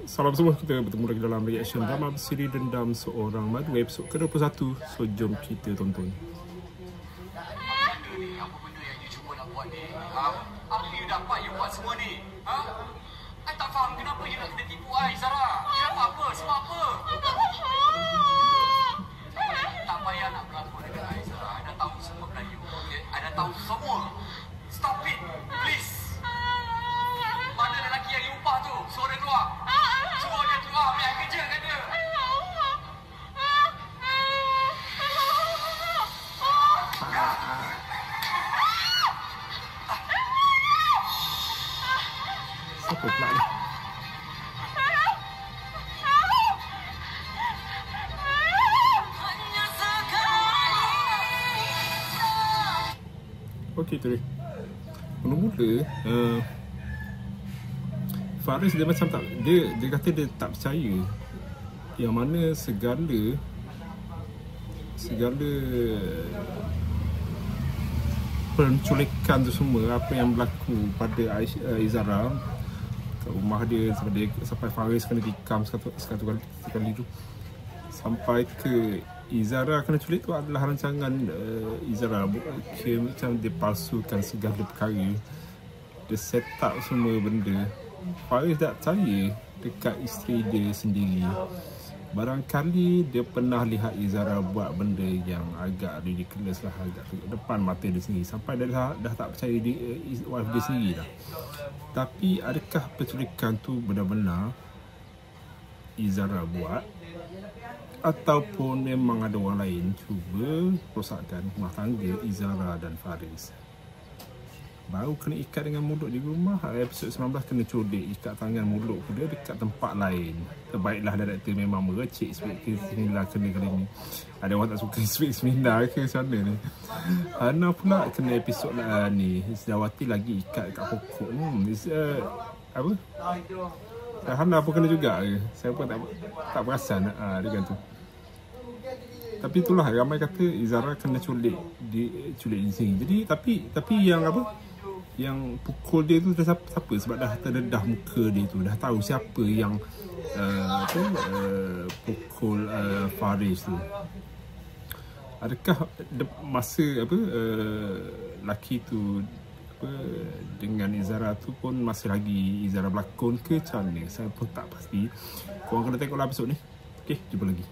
Salam semua, kita bertemu lagi dalam reaction drama bersiri Dendam Seorang Madu episod ke-21. So jom kita tonton. Apa benda yang you cuba nak buat ni? Apa you dapat you buat semua ni? I tak faham kenapa you nak kena tipu I, Zara. You dapat apa? Sebab apa? Tak payah nak berlakon dengan I, Zara. I dah tahu semua Melayu. Okay? I dah tahu semua. Stop it, please. Mana lelaki yang you upah tu? Suruh dia keluar. Suruh dia keluar. Biar kerja kan dia. Siapa pula ni? Okey tu dia. Mula-mula Faris dia macam tak, dia kata dia tak percaya yang mana segala penculikan tu semua, apa yang berlaku pada Izara kat rumah dia sampai Faris kena tikam sekali tu, sampai ke Izara kena culik tu adalah rancangan Izara. Bukan macam dia palsukan segala perkara, dia set up semua benda. Faris tak percaya dekat isteri dia sendiri. Barangkali dia pernah lihat Izara buat benda yang agak ridiculous lah, agak depan mata dia sendiri, sampai dia dah tak percaya wife dia sendiri dah. Tapi adakah penculikan tu benar-benar Izara buat, ataupun memang ada orang lain cuba rosakkan rumah tangga Izara dan Faris? Baru kena ikat dengan mulut di rumah, episod 19 kena culik ikat tangan mulut dia dekat tempat lain. Terbaiklah director memang merecik Sweet Bismillah kena kali ni. Ada orang tak suka Sweet Bismillah ke macam mana ni? Hana pula kena episod ni, Isdawati lagi ikat kat pokok. Apa? Hana pun kena juga ke? Saya pun tak perasan dengan tu. Tapi itulah, ramai kata Izara kena culik di sini. Jadi tapi yang apa? Yang pukul dia tu siapa? Sebab dah terdedah muka dia tu, dah tahu siapa yang pukul Faris tu. Adakah masa laki tu dengan Izara tu pun masih lagi Izara berlakon ke macam ni? Saya pun tak pasti. Korang kena tengoklah episod ni. Okey, jumpa lagi.